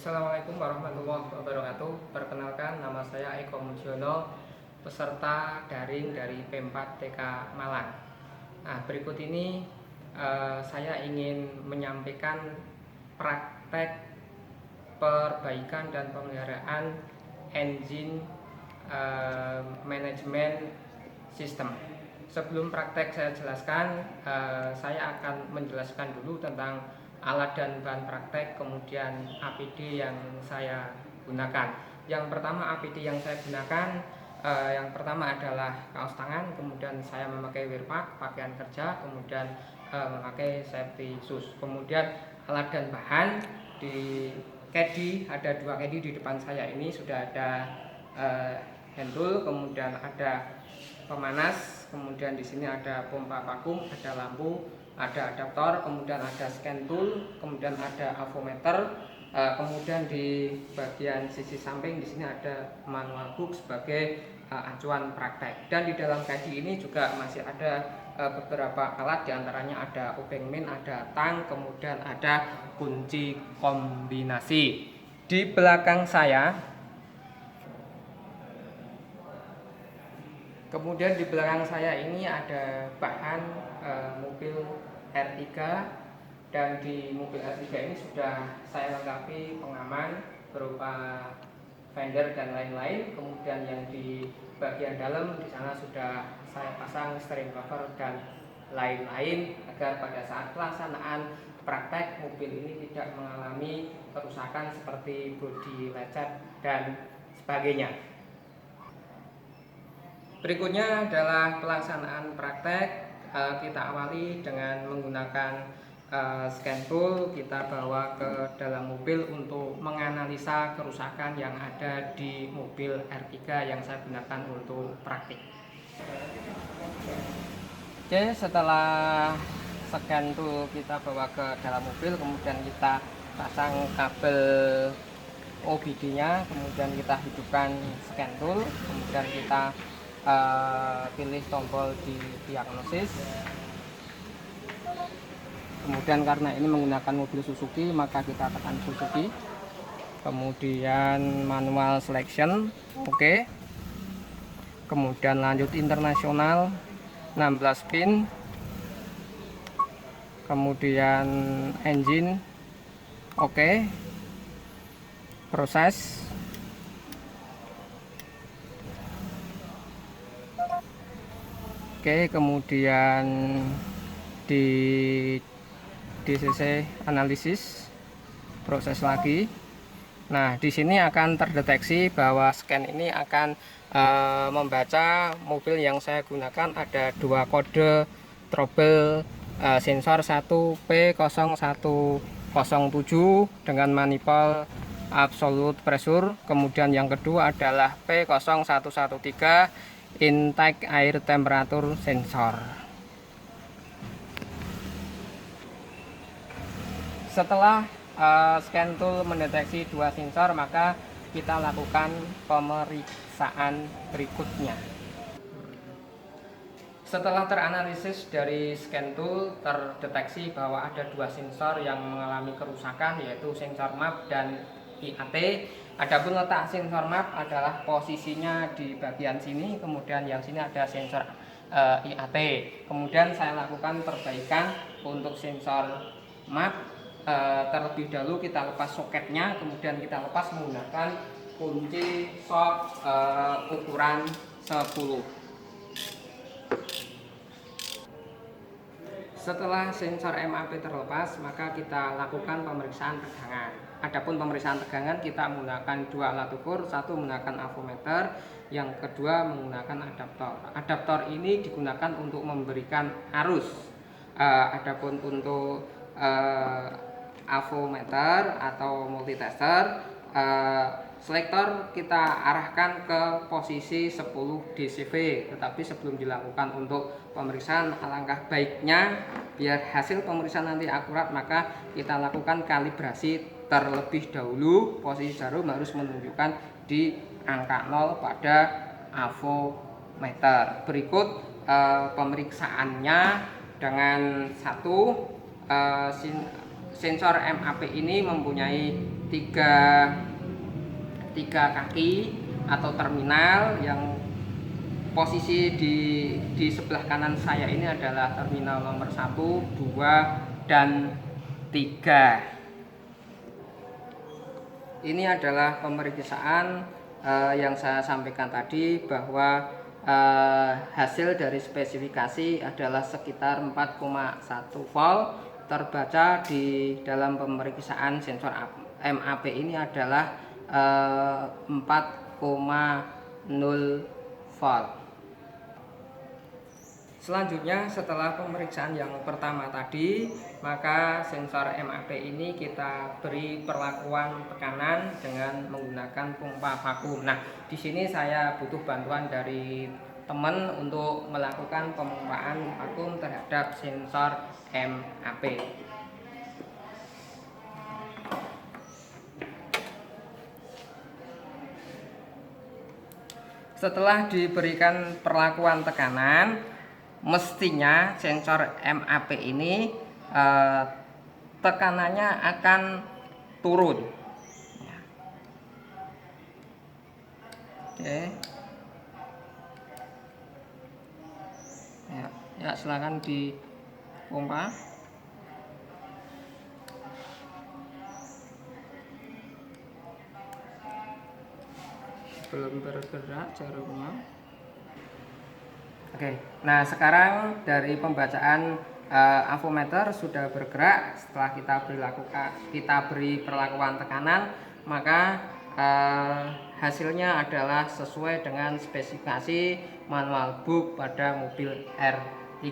Assalamualaikum warahmatullahi wabarakatuh. Perkenalkan, nama saya Eko Mujiono, peserta daring dari P4 TK Malang. Nah, berikut ini saya ingin menyampaikan praktek perbaikan dan pemeliharaan engine manajemen sistem. Sebelum praktek saya jelaskan, saya akan menjelaskan dulu tentang alat dan bahan praktek, kemudian APD yang saya gunakan. Yang pertama, APD yang saya gunakan, yang pertama adalah kaos tangan, kemudian saya memakai wearpack, pakaian kerja, kemudian memakai safety shoes. Kemudian alat dan bahan di caddy, ada dua caddy di depan saya ini, sudah ada hand tool, kemudian ada pemanas, kemudian di sini ada pompa vakum, ada lampu, ada adaptor, kemudian ada scan tool, kemudian ada avometer, kemudian di bagian sisi samping di sini ada manual book sebagai acuan praktek. Dan di dalam kaji ini juga masih ada beberapa alat, diantaranya ada obeng min, ada tang, kemudian ada kunci kombinasi. Di belakang saya, kemudian di belakang saya ini ada bahan mobil R3, dan di mobil R3 ini sudah saya lengkapi pengaman berupa fender dan lain-lain. Kemudian yang di bagian dalam di sana sudah saya pasang steering cover dan lain-lain agar pada saat pelaksanaan praktek mobil ini tidak mengalami kerusakan seperti bodi lecet dan sebagainya. Berikutnya adalah pelaksanaan praktek. Kita awali dengan menggunakan scan tool. Kita bawa ke dalam mobil untuk menganalisa kerusakan yang ada di mobil R3 yang saya gunakan untuk praktik. Oke, setelah scan tool kita bawa ke dalam mobil, kemudian kita pasang kabel OBD-nya, kemudian kita hidupkan scan tool, kemudian kita pilih tombol di diagnosis. Kemudian karena ini menggunakan mobil Suzuki, maka kita tekan Suzuki. Kemudian manual selection, oke. Kemudian lanjut internasional 16 pin. Kemudian engine, oke. Proses. Oke, kemudian di DCC analisis, proses lagi. Nah, di sini akan terdeteksi bahwa scan ini akan membaca mobil yang saya gunakan ada dua kode trouble sensor, 1P0107 dengan manifold absolute pressure, kemudian yang kedua adalah P0113 intake air temperatur sensor. Setelah scan tool mendeteksi dua sensor, maka kita lakukan pemeriksaan berikutnya. Setelah teranalisis dari scan tool, terdeteksi bahwa ada dua sensor yang mengalami kerusakan, yaitu sensor MAP dan IAT. Adapun letak sensor MAP adalah posisinya di bagian sini, kemudian yang sini ada sensor IAT. Kemudian saya lakukan perbaikan untuk sensor MAP. Terlebih dahulu kita lepas soketnya, kemudian kita lepas menggunakan kunci sok ukuran 10. Setelah sensor MAP terlepas, maka kita lakukan pemeriksaan tegangan. Adapun pemeriksaan tegangan kita menggunakan dua alat ukur, satu menggunakan avometer, yang kedua menggunakan adaptor. Adaptor ini digunakan untuk memberikan arus. Adapun untuk avometer atau multitester, selektor kita arahkan ke posisi 10 dCV. Tetapi sebelum dilakukan untuk pemeriksaan, alangkah baiknya biar hasil pemeriksaan nanti akurat, maka kita lakukan kalibrasi terlebih dahulu. Posisi jarum harus menunjukkan di angka 0 pada avometer. Berikut pemeriksaannya dengan satu sensor MAP ini mempunyai tiga kaki atau terminal. Yang posisi di sebelah kanan saya ini adalah terminal nomor 1, 2, dan 3. Ini adalah pemeriksaan yang saya sampaikan tadi, bahwa hasil dari spesifikasi adalah sekitar 4,1 volt. Terbaca di dalam pemeriksaan sensor MAP ini adalah 4,0 volt. Selanjutnya, setelah pemeriksaan yang pertama tadi, maka sensor MAP ini kita beri perlakuan tekanan dengan menggunakan pompa vakum. Nah, di sini saya butuh bantuan dari teman untuk melakukan pemompaan vakum terhadap sensor MAP. Setelah diberikan perlakuan tekanan, mestinya sensor MAP ini tekanannya akan turun. Oke. Ya, silakan dipompa. Belum bergerak jarumnya. Oke, nah sekarang dari pembacaan avometer sudah bergerak. Setelah kita beri perlakuan tekanan, maka hasilnya adalah sesuai dengan spesifikasi manual book pada mobil R3.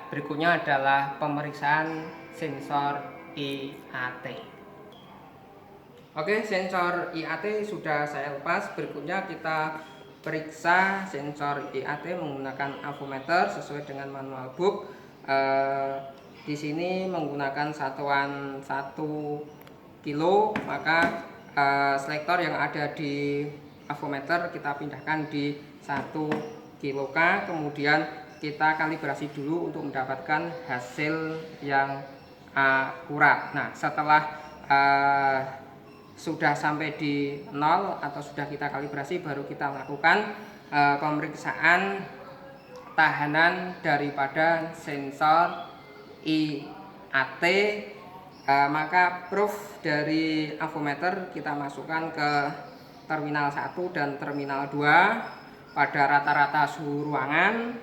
Berikutnya adalah pemeriksaan sensor IAT. Oke, sensor IAT sudah saya lepas. Berikutnya kita periksa sensor IAT menggunakan avometer sesuai dengan manual book. Di sini menggunakan satuan 1 kilo, maka selektor yang ada di avometer kita pindahkan di 1 kilo K. Kemudian kita kalibrasi dulu untuk mendapatkan hasil yang akurat. Nah, setelah sudah sampai di 0 atau sudah kita kalibrasi, baru kita lakukan pemeriksaan tahanan daripada sensor IAT. Maka proof dari avometer kita masukkan ke terminal 1 dan terminal 2 pada rata-rata suhu ruangan.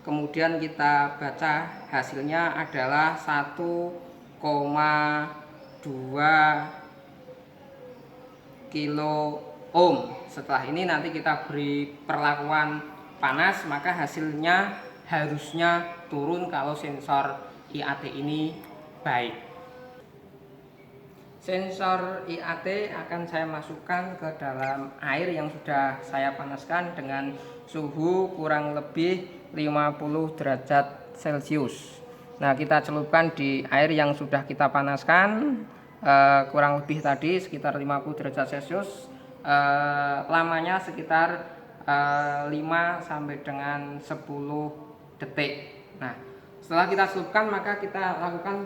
Kemudian kita baca hasilnya adalah 1,2 kilo ohm. Setelah ini nanti kita beri perlakuan panas, maka hasilnya harusnya turun kalau sensor IAT ini baik. Sensor IAT akan saya masukkan ke dalam air yang sudah saya panaskan dengan suhu kurang lebih 50 derajat Celcius. Nah, kita celupkan di air yang sudah kita panaskan kurang lebih tadi sekitar 50 derajat Celcius. Lamanya sekitar 5 sampai dengan 10 detik. Nah, setelah kita celupkan, maka kita lakukan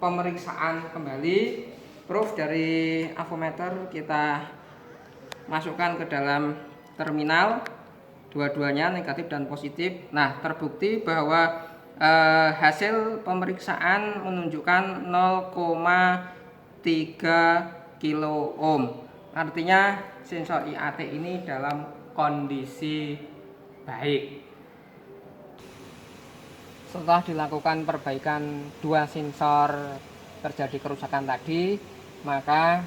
pemeriksaan kembali. Proof dari avometer kita masukkan ke dalam terminal, dua-duanya negatif dan positif. Nah, terbukti bahwa hasil pemeriksaan menunjukkan 0,3 kilo ohm. Artinya sensor IAT ini dalam kondisi baik. Setelah dilakukan perbaikan dua sensor terjadi kerusakan tadi, maka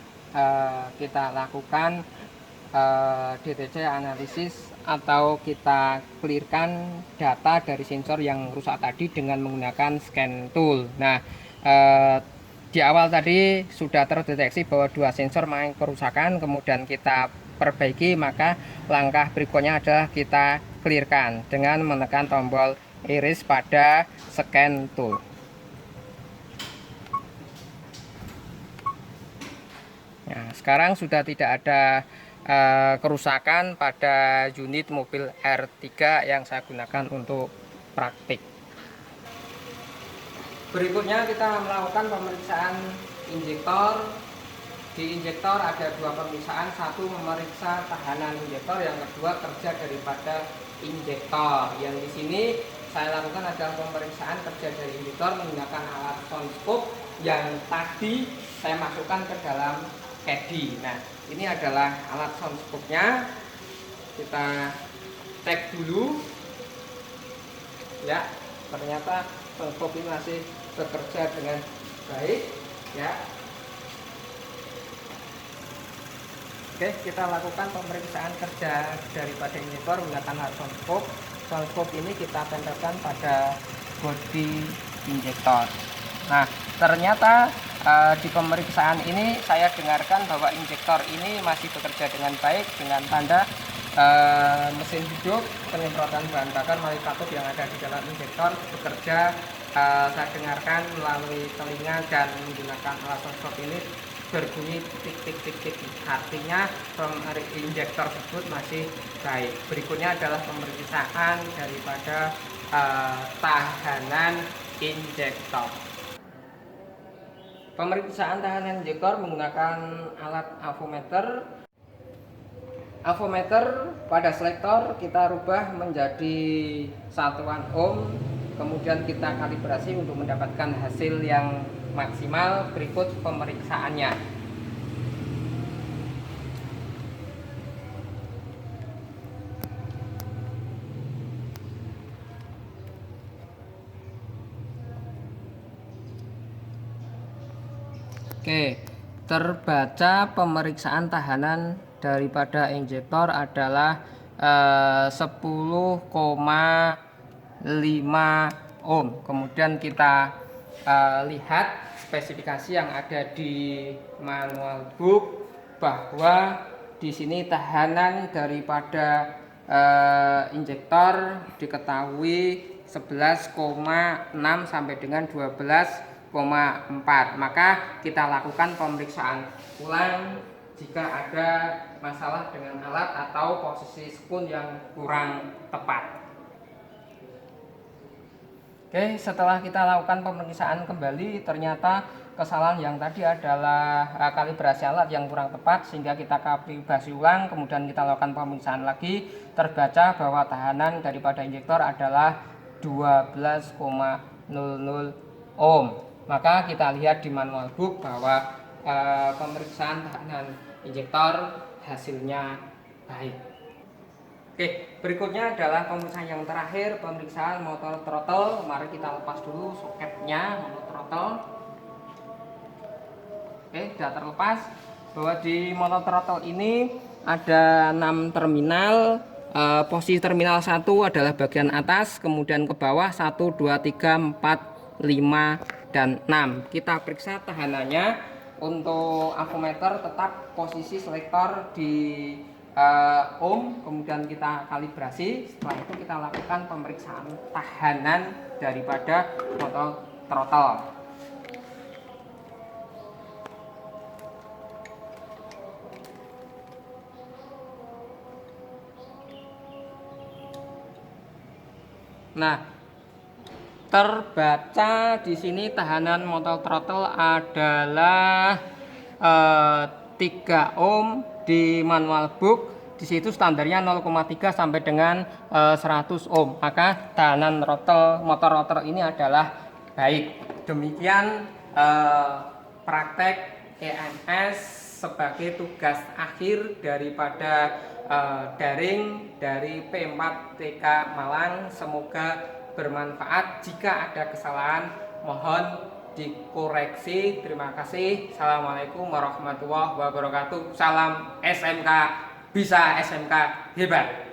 kita lakukan DTC analisis atau kita clearkan data dari sensor yang rusak tadi dengan menggunakan scan tool. Nah, di awal tadi sudah terdeteksi bahwa dua sensor mengalami kerusakan, kemudian kita perbaiki, maka langkah berikutnya adalah kita clearkan dengan menekan tombol iris pada scan tool. Nah, sekarang sudah tidak ada kerusakan pada unit mobil R3 yang saya gunakan untuk praktik. Berikutnya kita melakukan pemeriksaan injektor. di injektor ada dua pemeriksaan, satu memeriksa tahanan injektor, yang kedua kerja daripada injektor. Yang di sini saya lakukan adalah pemeriksaan kerja dari injektor menggunakan alat sound scope yang tadi saya masukkan ke dalam caddy. Nah, ini adalah alat sound scope-nya. Kita cek dulu. Ya, ternyata sound scope ini masih bekerja dengan baik. Ya. Oke, kita lakukan pemeriksaan kerja daripada injektor menggunakan alat sound scope. Sound scope ini kita tempelkan pada bodi injektor. Nah, ternyata di pemeriksaan ini saya dengarkan bahwa injektor ini masih bekerja dengan baik dengan tanda mesin hidup, penyemprotan bahan bakar melalui katup yang ada di dalam injektor bekerja. Saya dengarkan melalui telinga dan menggunakan alat sound scope ini berbunyi tik. Artinya injektor tersebut masih baik. Berikutnya adalah pemeriksaan daripada tahanan injektor. Pemeriksaan tahanan injektor menggunakan alat avometer. Avometer pada selektor kita rubah menjadi satuan ohm, kemudian kita kalibrasi untuk mendapatkan hasil yang maksimal. Berikut pemeriksaannya. Oke, terbaca pemeriksaan tahanan daripada injektor adalah 10,5 ohm. Kemudian kita lihat spesifikasi yang ada di manual book bahwa di sini tahanan daripada injektor diketahui 11,6 sampai dengan 12,4. Maka kita lakukan pemeriksaan ulang jika ada masalah dengan alat atau posisi spoon yang kurang tepat. Oke, setelah kita lakukan pemeriksaan kembali, ternyata kesalahan yang tadi adalah kalibrasi alat yang kurang tepat, sehingga kita kalibrasi ulang, kemudian kita lakukan pemeriksaan lagi, terbaca bahwa tahanan daripada injektor adalah 12,00 ohm. Maka kita lihat di manual book bahwa pemeriksaan tahanan injektor hasilnya baik. Oke, berikutnya adalah pemeriksaan yang terakhir, pemeriksaan motor throttle. Mari kita lepas dulu soketnya motor throttle. Oke, sudah terlepas. Bahwa di motor throttle ini ada 6 terminal. Posisi terminal 1 adalah bagian atas, kemudian ke bawah 1, 2, 3, 4, 5, dan 6. Kita periksa tahanannya. Untuk avometer tetap posisi selektor di ohm, kemudian kita kalibrasi. Setelah itu kita lakukan pemeriksaan tahanan daripada motor throttle. Nah, terbaca di sini tahanan motor throttle adalah 3 ohm di manual book. Di situ standarnya 0,3 sampai dengan 100 ohm. Maka tahanan motor throttle ini adalah baik. Demikian praktek EMS sebagai tugas akhir daripada daring dari P4TK Malang. Semoga bermanfaat. Jika ada kesalahan mohon dikoreksi. Terima kasih. Assalamualaikum warahmatullahi wabarakatuh. Salam SMK bisa, SMK hebat.